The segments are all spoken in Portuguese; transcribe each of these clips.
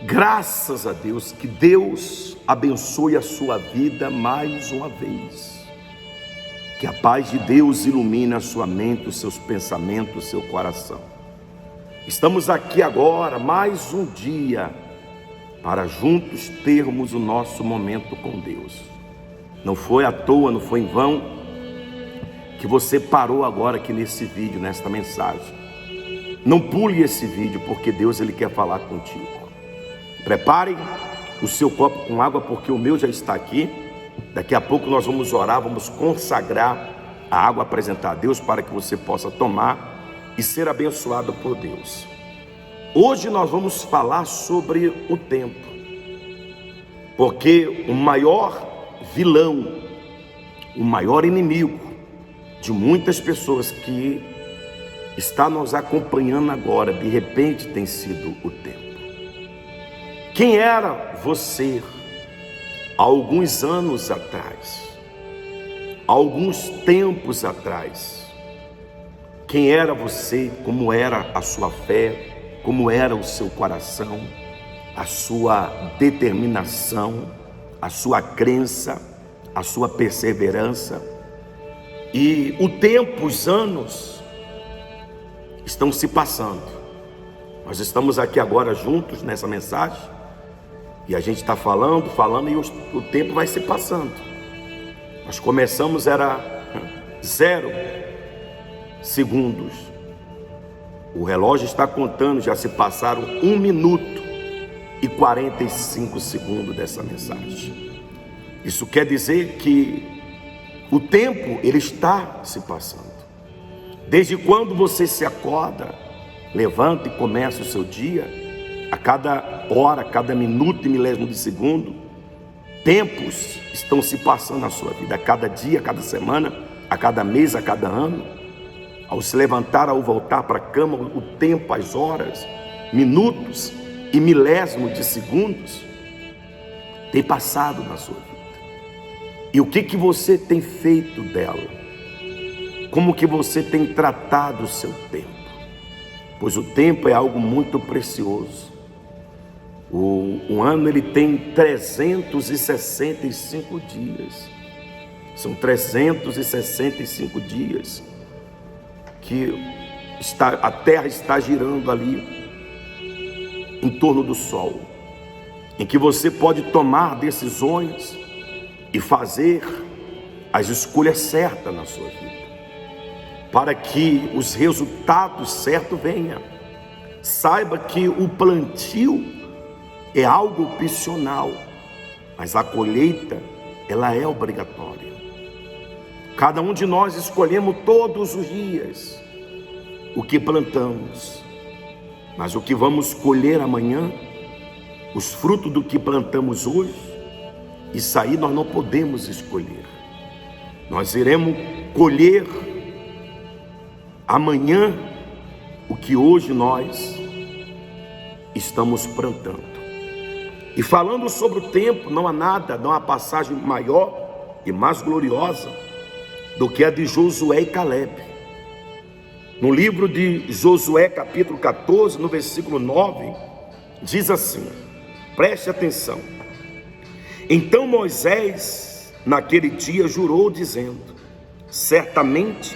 Graças a Deus, que Deus abençoe a sua vida mais uma vez. Que a paz de Deus ilumine a sua mente, os seus pensamentos, o seu coração. Estamos aqui agora, mais um dia, para juntos termos o nosso momento com Deus. Não foi à toa, não foi em vão que você parou agora aqui nesse vídeo, nesta mensagem. Não pule esse vídeo, porque Deus ele quer falar contigo. Prepare o seu copo com água, porque o meu já está aqui. Daqui a pouco nós vamos orar, vamos consagrar a água, apresentar a Deus para que você possa tomar e ser abençoado por Deus. Hoje nós vamos falar sobre o tempo, porque o maior vilão, o maior inimigo de muitas pessoas que está nos acompanhando agora, de repente tem sido o tempo. Quem era você há alguns anos atrás, há alguns tempos atrás? Quem era você, como era a sua fé, como era o seu coração, a sua determinação, a sua crença, a sua perseverança? E o tempo, os anos estão se passando. Nós estamos aqui agora juntos nessa mensagem e a gente está falando e o tempo vai se passando. Nós começamos, era 0 segundos. O relógio está contando, já se passaram 1 minuto e 45 segundos dessa mensagem. Isso quer dizer que o tempo ele está se passando. Desde quando você se acorda, levanta e começa o seu dia, a cada hora, a cada minuto e milésimo de segundo, tempos estão se passando na sua vida, a cada dia, a cada semana, a cada mês, a cada ano. Ao se levantar, ao voltar para a cama, o tempo, as horas, minutos e milésimos de segundos tem passado na sua vida. E o que você tem feito dela? Como que você tem tratado o seu tempo? Pois o tempo é algo muito precioso. O ano ele tem 365 dias. São 365 dias que a Terra está girando ali em torno do Sol, em que você pode tomar decisões e fazer as escolhas certas na sua vida, para que os resultados certos venham. Saiba que o plantio é algo opcional, mas a colheita, ela é obrigatória. Cada um de nós escolhemos todos os dias o que plantamos, mas o que vamos colher amanhã, os frutos do que plantamos hoje, isso aí nós não podemos escolher. Nós iremos colher amanhã o que hoje nós estamos plantando. E falando sobre o tempo, não há nada, não há passagem maior e mais gloriosa do que a de Josué e Caleb. No livro de Josué, capítulo 14, no versículo 9, diz assim, preste atenção. Então Moisés, naquele dia, jurou dizendo, certamente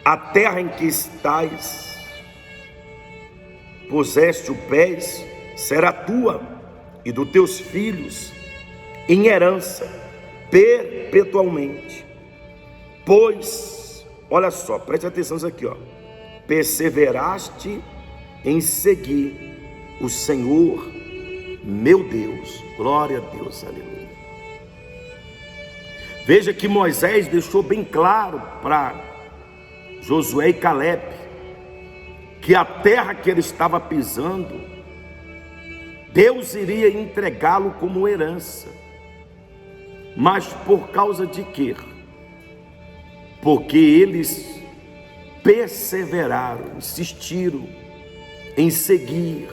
a terra em que estás, puseste o pés, será tua e dos teus filhos em herança perpetualmente. Pois, olha só, preste atenção nisso aqui, perseveraste em seguir o Senhor, meu Deus. Glória a Deus, aleluia. Veja que Moisés deixou bem claro para Josué e Caleb que a terra que ele estava pisando, Deus iria entregá-lo como herança. Mas por causa de quê? Porque eles perseveraram, insistiram em seguir,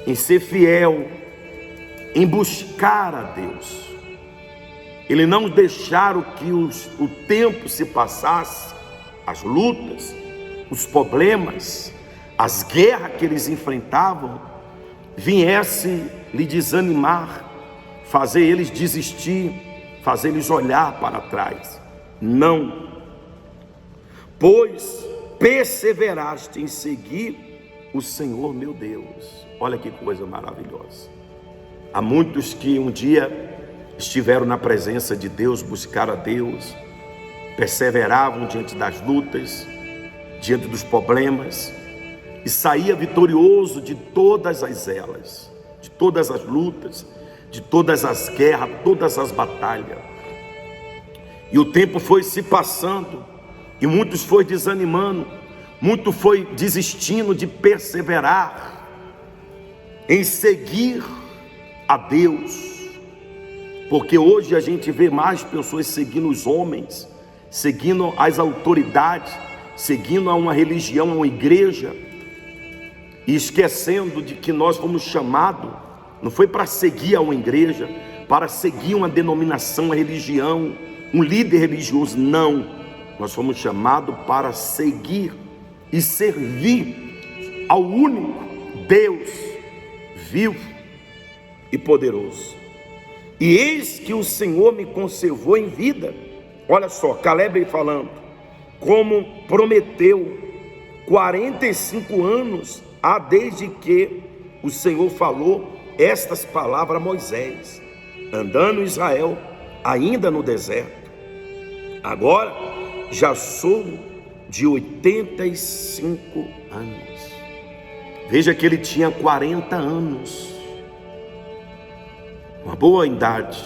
em ser fiel, em buscar a Deus. Eles não deixaram que o tempo se passasse, as lutas, os problemas, as guerras que eles enfrentavam, viesse lhe desanimar, fazer eles desistir, fazer eles olhar para trás. Não, pois perseveraste em seguir o Senhor meu Deus. Olha que coisa maravilhosa. Há muitos que um dia estiveram na presença de Deus, buscaram a Deus, perseveravam diante das lutas, diante dos problemas, e saía vitorioso de todas elas, de todas as lutas, de todas as guerras, todas as batalhas. E o tempo foi se passando, e muitos foi desanimando, muito foi desistindo de perseverar em seguir a Deus, porque hoje a gente vê mais pessoas seguindo os homens, seguindo as autoridades, seguindo a uma religião, a uma igreja, e esquecendo de que nós fomos chamados, não foi para seguir a uma igreja, para seguir uma denominação, uma religião, um líder religioso, não. Nós fomos chamados para seguir e servir ao único Deus vivo e poderoso. E eis que o Senhor me conservou em vida. Olha só, Caleb falando, como prometeu, 45 anos há desde que o Senhor falou estas palavras a Moisés, andando Israel ainda no deserto. Agora já sou de 85 anos. Veja que ele tinha 40 anos, uma boa idade.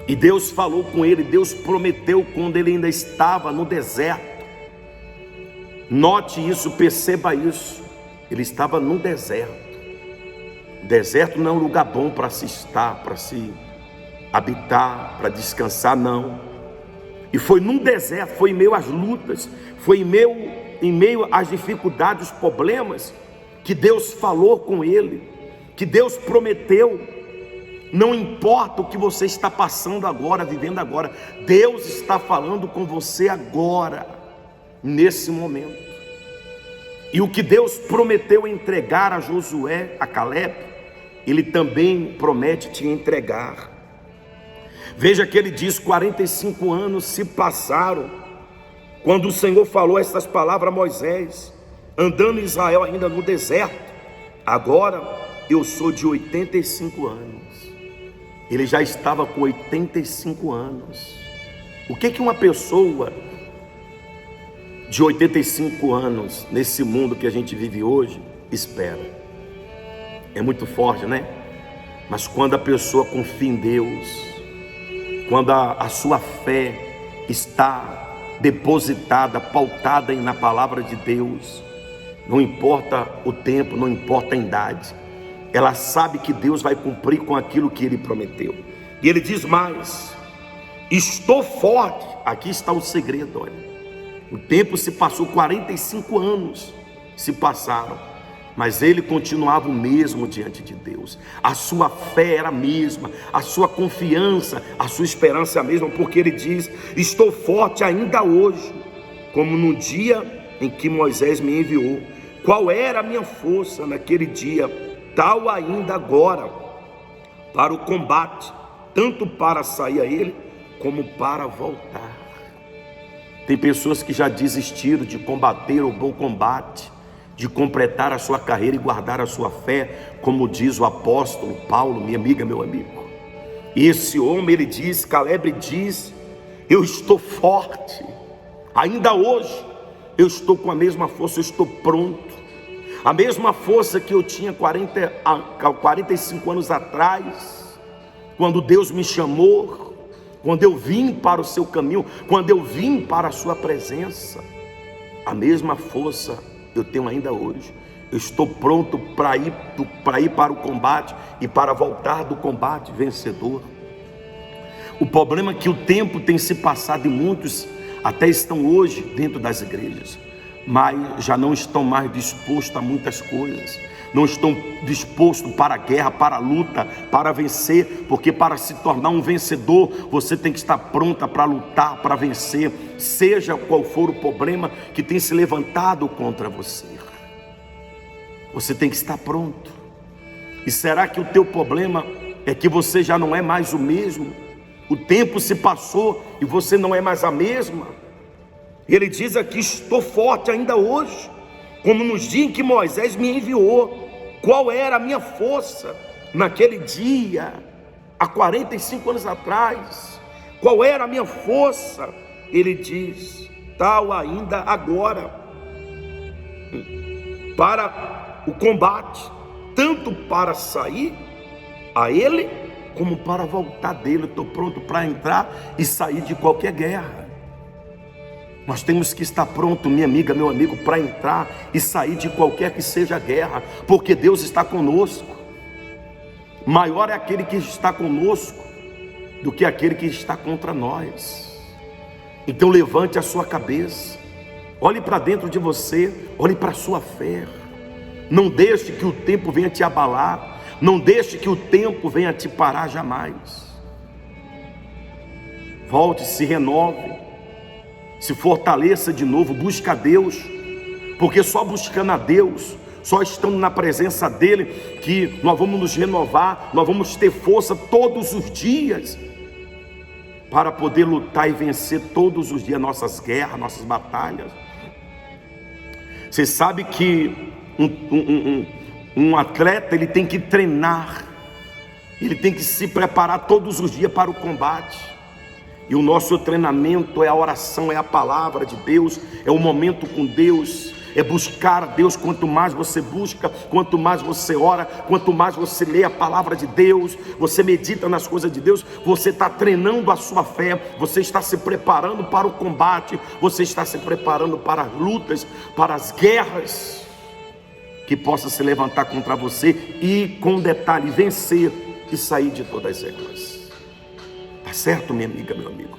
E Deus falou com ele, Deus prometeu quando ele ainda estava no deserto. Note isso, perceba isso. Ele estava no deserto. Deserto não é um lugar bom para se estar, para se habitar, para descansar, não. E foi num deserto, foi em meio às lutas, foi em meio às dificuldades, os problemas, que Deus falou com ele, que Deus prometeu. Não importa o que você está passando agora, vivendo agora, Deus está falando com você agora, nesse momento. E o que Deus prometeu entregar a Josué, a Caleb, Ele também promete te entregar. Veja que ele diz, 45 anos se passaram, quando o Senhor falou essas palavras a Moisés, andando Israel ainda no deserto. Agora eu sou de 85 anos. Ele já estava com 85 anos. O que uma pessoa de 85 anos, nesse mundo que a gente vive hoje, espera? É muito forte, né? Mas quando a pessoa confia em Deus, quando a sua fé está depositada, pautada na palavra de Deus, não importa o tempo, não importa a idade, ela sabe que Deus vai cumprir com aquilo que Ele prometeu. E Ele diz mais, estou forte. Aqui está o segredo, olha. O tempo se passou, 45 anos se passaram, mas ele continuava o mesmo diante de Deus. A sua fé era a mesma, a sua confiança, a sua esperança é a mesma, porque ele diz, estou forte ainda hoje, como no dia em que Moisés me enviou. Qual era a minha força naquele dia, tal ainda agora, para o combate, tanto para sair a ele, como para voltar. Tem pessoas que já desistiram de combater o bom combate, de completar a sua carreira e guardar a sua fé, como diz o apóstolo Paulo, minha amiga, meu amigo. E esse homem, ele diz, Caleb diz, eu estou forte, ainda hoje, eu estou com a mesma força, eu estou pronto. A mesma força que eu tinha 45 anos atrás, quando Deus me chamou, quando eu vim para o seu caminho, quando eu vim para a sua presença, a mesma força eu tenho ainda hoje. Eu estou pronto para ir para o combate e para voltar do combate vencedor. O problema é que o tempo tem se passado e muitos até estão hoje dentro das igrejas, mas já não estão mais dispostos a muitas coisas, não estão dispostos para a guerra, para a luta, para vencer, porque para se tornar um vencedor, você tem que estar pronta para lutar, para vencer, seja qual for o problema que tem se levantado contra você. Você tem que estar pronto. E será que o teu problema é que você já não é mais o mesmo? O tempo se passou e você não é mais a mesma? Ele diz aqui: estou forte ainda hoje, como nos dias em que Moisés me enviou. Qual era a minha força naquele dia, há 45 anos atrás? Qual era a minha força? Ele diz: tal ainda agora, para o combate, tanto para sair a ele, como para voltar dele. Estou pronto para entrar e sair de qualquer guerra. Nós temos que estar pronto, minha amiga, meu amigo, para entrar e sair de qualquer que seja a guerra, porque Deus está conosco. Maior é aquele que está conosco do que aquele que está contra nós. Então levante a sua cabeça, olhe para dentro de você, olhe para a sua fé. Não deixe que o tempo venha te abalar, não deixe que o tempo venha te parar jamais. Volte, se renove, se fortaleça de novo, busque a Deus, porque só buscando a Deus, só estando na presença dele, que nós vamos nos renovar, nós vamos ter força todos os dias, para poder lutar e vencer todos os dias nossas guerras, nossas batalhas. Você sabe que um atleta, ele tem que treinar, ele tem que se preparar todos os dias para o combate. E o nosso treinamento é a oração, é a palavra de Deus, é o momento com Deus, é buscar a Deus. Quanto mais você busca, quanto mais você ora, quanto mais você lê a palavra de Deus, você medita nas coisas de Deus, você está treinando a sua fé, você está se preparando para o combate, você está se preparando para as lutas, para as guerras que possa se levantar contra você, e com detalhe, vencer e sair de todas elas. Tá certo, minha amiga, meu amigo?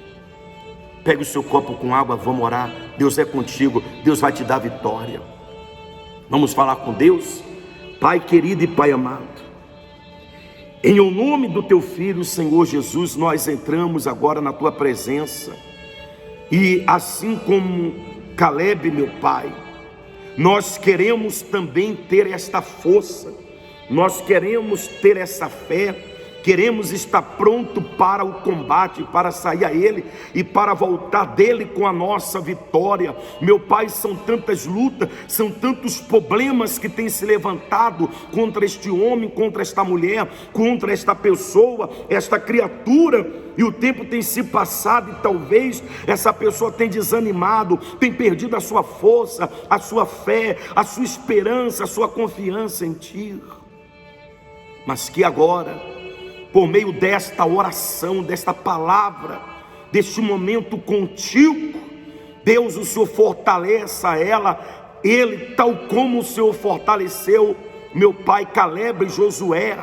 Pegue o seu copo com água, vamos orar. Deus é contigo, Deus vai te dar vitória. Vamos falar com Deus? Pai querido e Pai amado, em o nome do teu Filho, Senhor Jesus, nós entramos agora na tua presença. E assim como Caleb, meu Pai, nós queremos também ter esta força, nós queremos ter essa fé, queremos estar pronto para o combate, para sair a ele e para voltar dele com a nossa vitória. Meu Pai, são tantas lutas, são tantos problemas que têm se levantado contra este homem, contra esta mulher, contra esta pessoa, esta criatura, e o tempo tem se passado e talvez essa pessoa tenha desanimado, tem perdido a sua força, a sua fé, a sua esperança, a sua confiança em Ti. Mas que agora, por meio desta oração, desta palavra, deste momento contigo, Deus, o Senhor fortaleça ele, tal como o Senhor fortaleceu meu pai Caleb e Josué,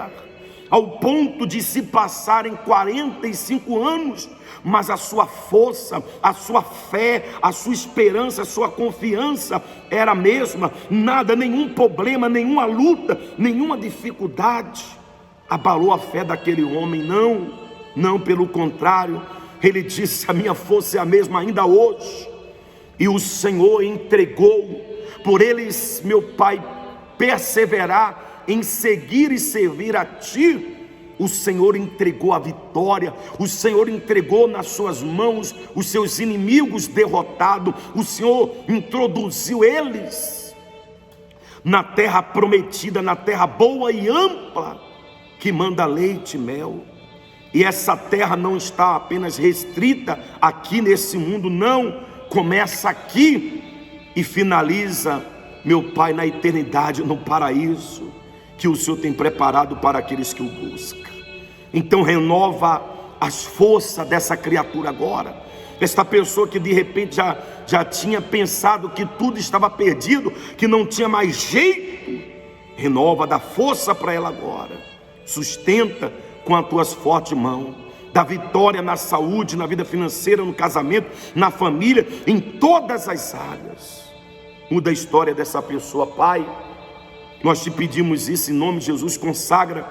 ao ponto de se passarem 45 anos, mas a sua força, a sua fé, a sua esperança, a sua confiança era a mesma. Nada, nenhum problema, nenhuma luta, nenhuma dificuldade abalou a fé daquele homem. Não, pelo contrário, ele disse: a minha força é a mesma ainda hoje. E o Senhor entregou, por eles, meu Pai, perseverar em seguir e servir a Ti, o Senhor entregou a vitória, o Senhor entregou nas suas mãos os seus inimigos derrotados, o Senhor introduziu eles na terra prometida, na terra boa e ampla, que manda leite e mel. E essa terra não está apenas restrita aqui nesse mundo, não, começa aqui e finaliza, meu Pai, na eternidade, no paraíso que o Senhor tem preparado para aqueles que o buscam. Então renova as forças dessa criatura agora, esta pessoa que de repente já tinha pensado que tudo estava perdido, que não tinha mais jeito. Renova, dá força para ela agora, sustenta com as tuas fortes mãos, dá vitória na saúde, na vida financeira, no casamento, na família, em todas as áreas. Muda a história dessa pessoa, Pai. Nós te pedimos isso em nome de Jesus. Consagra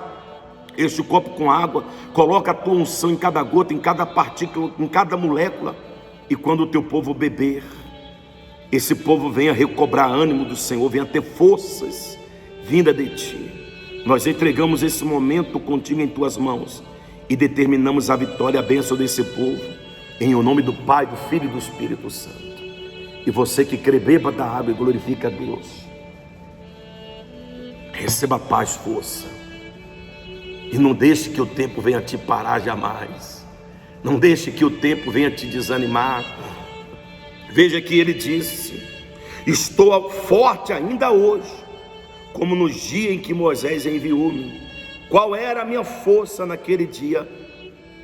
este copo com água, coloca a tua unção em cada gota, em cada partícula, em cada molécula, e quando o teu povo beber, esse povo venha recobrar ânimo do Senhor, venha ter forças vinda de Ti. Nós entregamos esse momento contigo em tuas mãos e determinamos a vitória e a bênção desse povo, em o nome do Pai, do Filho e do Espírito Santo. E você que crê, beba da água e glorifica a Deus. Receba paz, força. E não deixe que o tempo venha te parar jamais. Não deixe que o tempo venha te desanimar. Veja que ele disse: estou forte ainda hoje, como no dia em que Moisés enviou-me. Qual era a minha força naquele dia?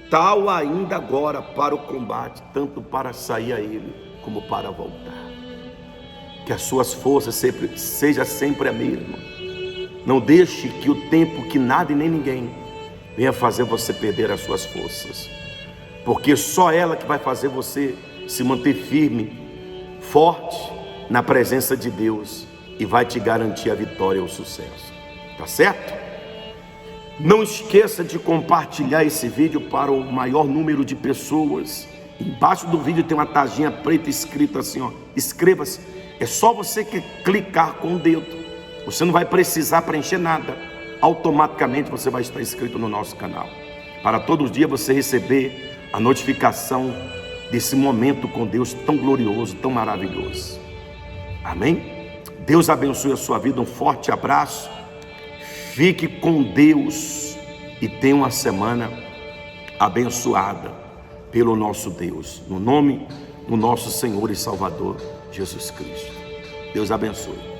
Tal ainda agora para o combate, tanto para sair a ele, como para voltar. Que as suas forças seja sempre a mesma. Não deixe que o tempo, que nada e nem ninguém venha fazer você perder as suas forças, porque só ela que vai fazer você se manter firme, forte na presença de Deus, e vai te garantir a vitória e o sucesso. Tá certo? Não esqueça de compartilhar esse vídeo para o maior número de pessoas. Embaixo do vídeo tem uma taginha preta escrito assim, ó, inscreva-se. É só você que clicar com o dedo. Você não vai precisar preencher nada. Automaticamente você vai estar inscrito no nosso canal, para todo dia você receber a notificação desse momento com Deus tão glorioso, tão maravilhoso. Amém? Deus abençoe a sua vida. Um forte abraço. Fique com Deus e tenha uma semana abençoada pelo nosso Deus, no nome do nosso Senhor e Salvador Jesus Cristo. Deus abençoe.